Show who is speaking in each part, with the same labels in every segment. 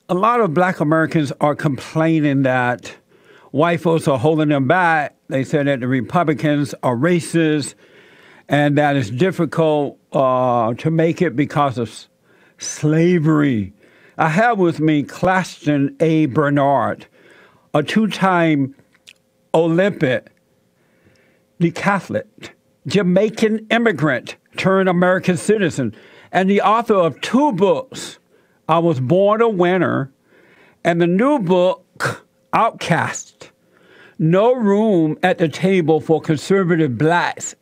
Speaker 1: a lot of black Americans are complaining that white folks are holding them back. They said that the Republicans are racist and that it's difficult to make it because of slavery. I have with me Claston A. Bernard, a two-time Olympic decathlete, Jamaican immigrant turned American citizen, and the author of two books, I Was Born a Winner, and the new book, Outcast, No Room at the Table for Conservative Blacks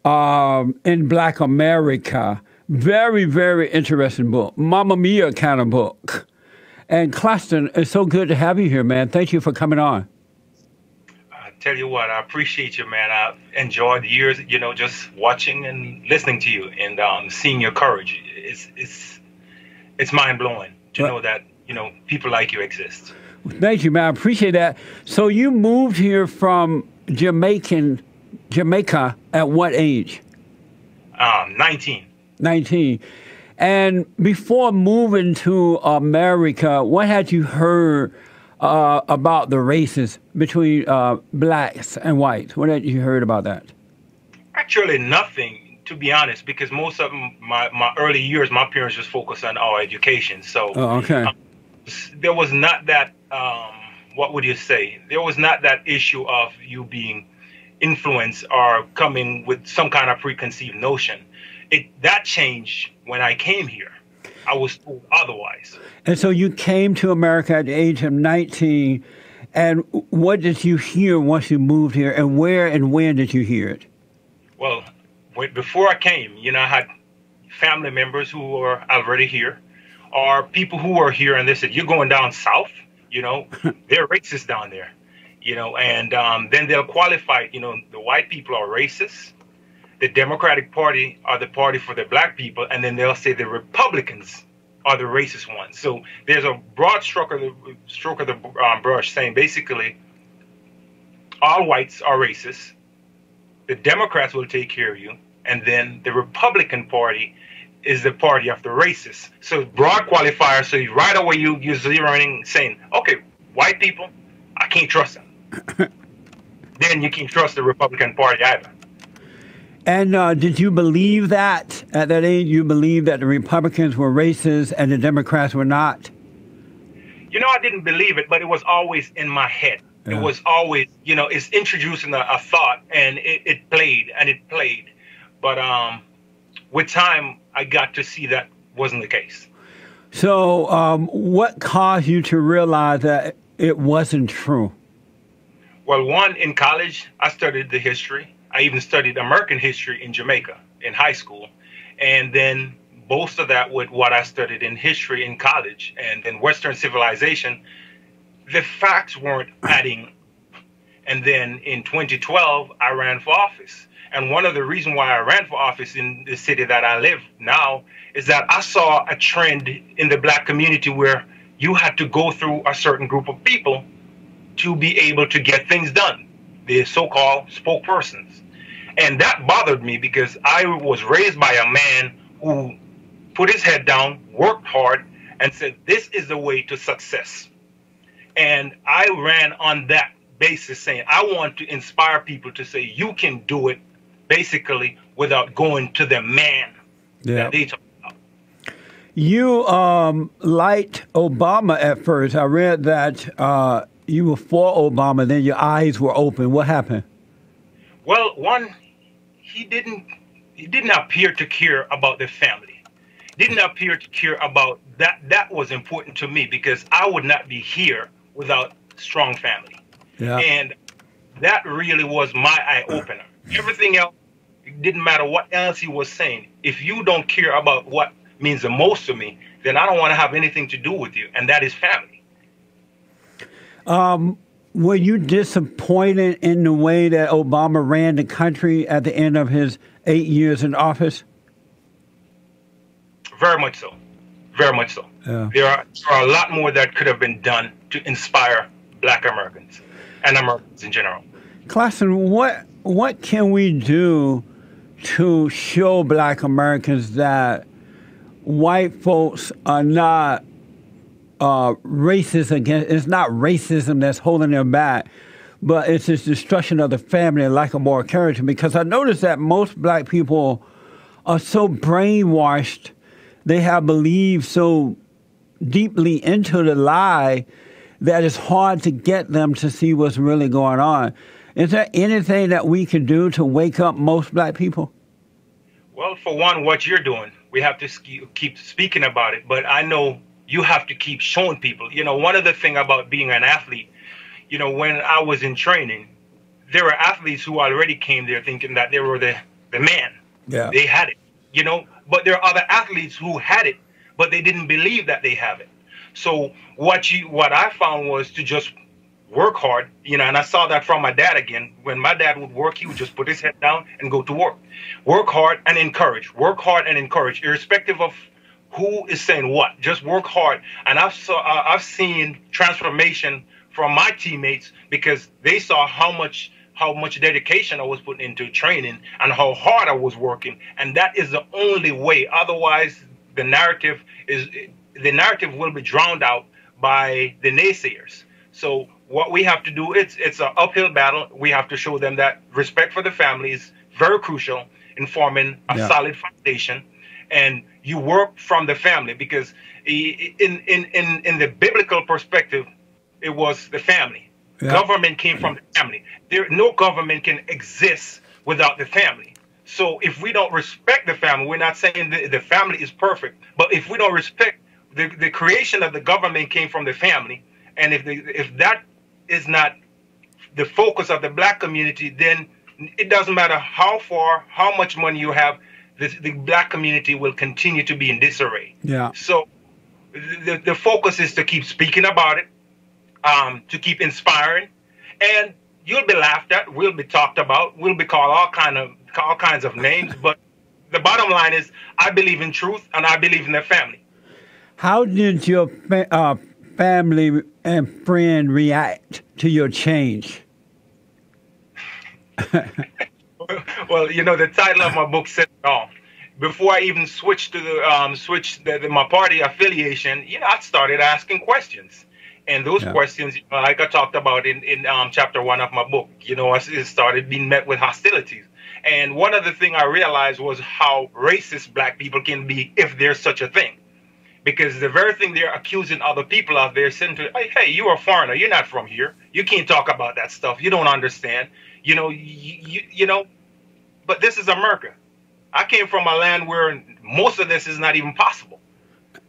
Speaker 1: in Black America. Very, very interesting book. Mamma Mia kind of book. And Claston, it's so good to have you here, man. Thank you for coming on.
Speaker 2: I tell you what, I appreciate you, man. I've enjoyed the years, just watching and listening to you and seeing your courage. It's mind-blowing to know that, people like you exist.
Speaker 1: Thank you, man. I appreciate that. So you moved here from Jamaica at what age?
Speaker 2: 19.
Speaker 1: 19. And before moving to America, what had you heard about the races between blacks and whites? What had you heard about that?
Speaker 2: Actually, nothing, to be honest, because most of my early years, my parents just focused on our education. So there was not that, what would you say? There was not that issue of you being influenced or coming with some kind of preconceived notion. That changed when I came here. I was told otherwise.
Speaker 1: And so you came to America at the age of 19, and what did you hear once you moved here, and where and when did you hear it?
Speaker 2: Well, before I came, I had family members who were already here, or people who were here, and they said, "You're going down south, they're racist down there, and then they'll qualify, the white people are racist. The Democratic Party are the party for the black people, and then they'll say the Republicans are the racist ones." So there's a broad stroke of the brush saying basically all whites are racist, the Democrats will take care of you, and then the Republican Party is the party of the racists. So broad qualifier, so right away you're zeroing saying, okay, white people, I can't trust them. Then you can't trust the Republican Party either.
Speaker 1: And did you believe that at that age? You believed that the Republicans were racist and the Democrats were not?
Speaker 2: I didn't believe it, but it was always in my head. Yeah. It was always, it's introducing a thought, and it played and it played. But with time, I got to see that wasn't the case.
Speaker 1: So what caused you to realize that it wasn't true?
Speaker 2: Well, one, in college, I studied the history. I even studied American history in Jamaica in high school, and then most of that with what I studied in history in college and then Western civilization, the facts weren't adding. And then in 2012, I ran for office. And one of the reasons why I ran for office in the city that I live now is that I saw a trend in the black community where you had to go through a certain group of people to be able to get things done, the so-called spokespersons. And that bothered me because I was raised by a man who put his head down, worked hard, and said, this is the way to success. And I ran on that basis, saying, I want to inspire people to say, you can do it, basically, without going to the man that they talk about.
Speaker 1: You liked Obama at first. I read that you were for Obama, then your eyes were open. What happened?
Speaker 2: Well, one, he didn't appear to care about the family. Didn't appear to care about that. That was important to me because I would not be here without strong family. Yeah. And that really was my eye opener. Everything else, it didn't matter what else he was saying. If you don't care about what means the most to me, then I don't want to have anything to do with you, and that is family.
Speaker 1: Were you disappointed in the way that Obama ran the country at the end of his 8 years in office?
Speaker 2: Very much so. Very much so. Yeah. There are a lot more that could have been done to inspire black Americans and Americans in general.
Speaker 1: Claston, what can we do to show black Americans that white folks are not racist against. It's not racism that's holding them back, but it's this destruction of the family and lack of moral character. Because I noticed that most black people are so brainwashed, they have believed so deeply into the lie that it's hard to get them to see what's really going on. Is there anything that we can do to wake up most black people?
Speaker 2: Well, for one, what you're doing, we have to keep speaking about it. But I know you have to keep showing people. You know, one of the things about being an athlete, you know, when I was in training, there were athletes who already came there thinking that they were the man.
Speaker 1: Yeah.
Speaker 2: They had it, you know, but there are other athletes who had it, but they didn't believe that they have it. So what I found was to just work hard, you know, and I saw that from my dad again. When my dad would work, he would just put his head down and go to work. Work hard and encourage. Work hard and encourage, irrespective of who is saying what. Just work hard. And I've seen transformation from my teammates because they saw how much dedication I was putting into training and how hard I was working. And that is the only way. Otherwise, the narrative will be drowned out by the naysayers. So what we have to do, it's an uphill battle. We have to show them that respect for the family is very crucial in forming a solid foundation. And you work from the family because in the biblical perspective, it was the family. Yeah. Government came from the family. No government can exist without the family. So if we don't respect the family, we're not saying the family is perfect, but if we don't respect the creation of the government came from the family, and if that is not the focus of the black community, then it doesn't matter how much money you have, the black community will continue to be in disarray. Yeah. So the focus is to keep speaking about it, to keep inspiring, and you'll be laughed at, we'll be talked about, we'll be called all kinds of names, but the bottom line is I believe in truth and I believe in the family.
Speaker 1: How did your family and friend react to your change?
Speaker 2: Well, you know, the title of my book said it all. Before I even switched to my party affiliation, you know, I started asking questions. And those questions, like I talked about in chapter 1 of my book, you know, it started being met with hostilities. And one of the things I realized was how racist black people can be if there's such a thing. Because the very thing they're accusing other people of, they're saying to, hey, you're a foreigner, you're not from here. You can't talk about that stuff. You don't understand. You know, you know, but this is America. I came from a land where most of this is not even possible.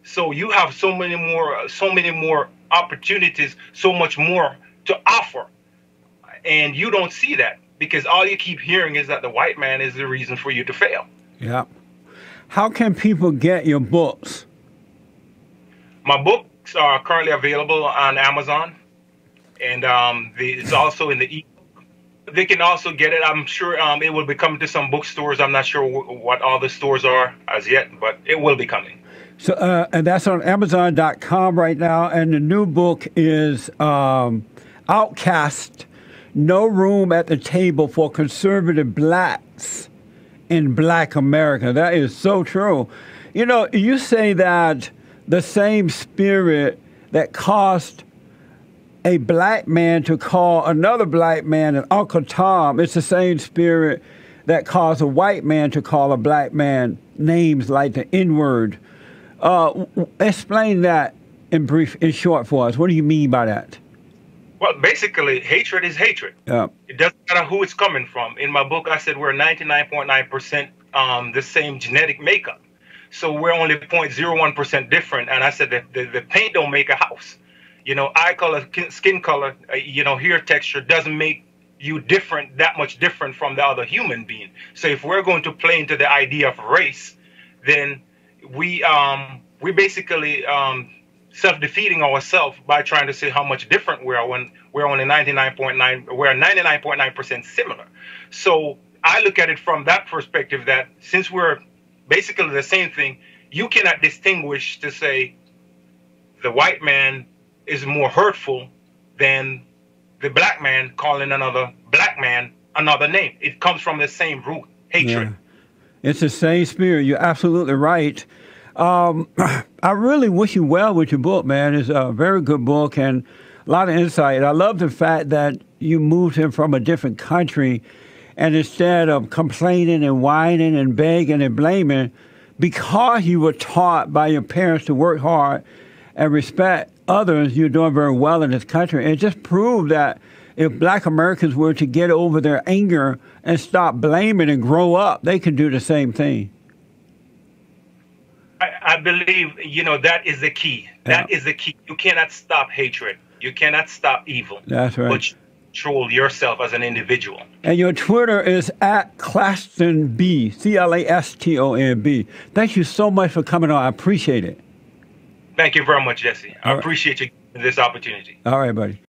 Speaker 2: So you have so many more opportunities, so much more to offer. And you don't see that because all you keep hearing is that the white man is the reason for you to fail. Yeah.
Speaker 1: How can people get your books?
Speaker 2: My books are currently available on Amazon, and it's also in the e-book. They can also get it. I'm sure it will be coming to some bookstores. I'm not sure what all the stores are as yet, but it will be coming.
Speaker 1: So, and that's on Amazon.com right now. And the new book is Outcast, No Room at the Table for Conservative Blacks in Black America. That is so true. You know, you say that the same spirit that caused a black man to call another black man an Uncle Tom, it's the same spirit that caused a white man to call a black man names like the N-word. Explain that in short for us. What do you mean by that?
Speaker 2: Well, basically, hatred is hatred. Yeah. It doesn't matter who it's coming from. In my book, I said we're 99.9% the same genetic makeup. So we're only 0.01% different. And I said that the paint don't make a house. You know, eye color, skin color, you know, hair texture doesn't make you different, that much different from the other human being. So if we're going to play into the idea of race, then we basically self-defeating ourselves by trying to say how much different we are when we're only 99.9% similar. So I look at it from that perspective that since we're basically the same thing, you cannot distinguish to say the white man is more hurtful than the black man calling another black man another name. It comes from the same root, hatred.
Speaker 1: Yeah. It's the same spirit. You're absolutely right. I really wish you well with your book, man. It's a very good book and a lot of insight. I love the fact that you moved him from a different country, and instead of complaining and whining and begging and blaming, because you were taught by your parents to work hard and respect others, you're doing very well in this country. And it just proved that if Black Americans were to get over their anger and stop blaming and grow up, they could do the same thing.
Speaker 2: I believe, that is the key. That is the key. You cannot stop hatred. You cannot stop evil.
Speaker 1: That's right.
Speaker 2: But you control yourself as an individual.
Speaker 1: And your Twitter is at ClastonB, CLASTONB. Thank you so much for coming on. I appreciate it.
Speaker 2: Thank you very much, Jesse. I appreciate you giving this opportunity.
Speaker 1: All right, buddy.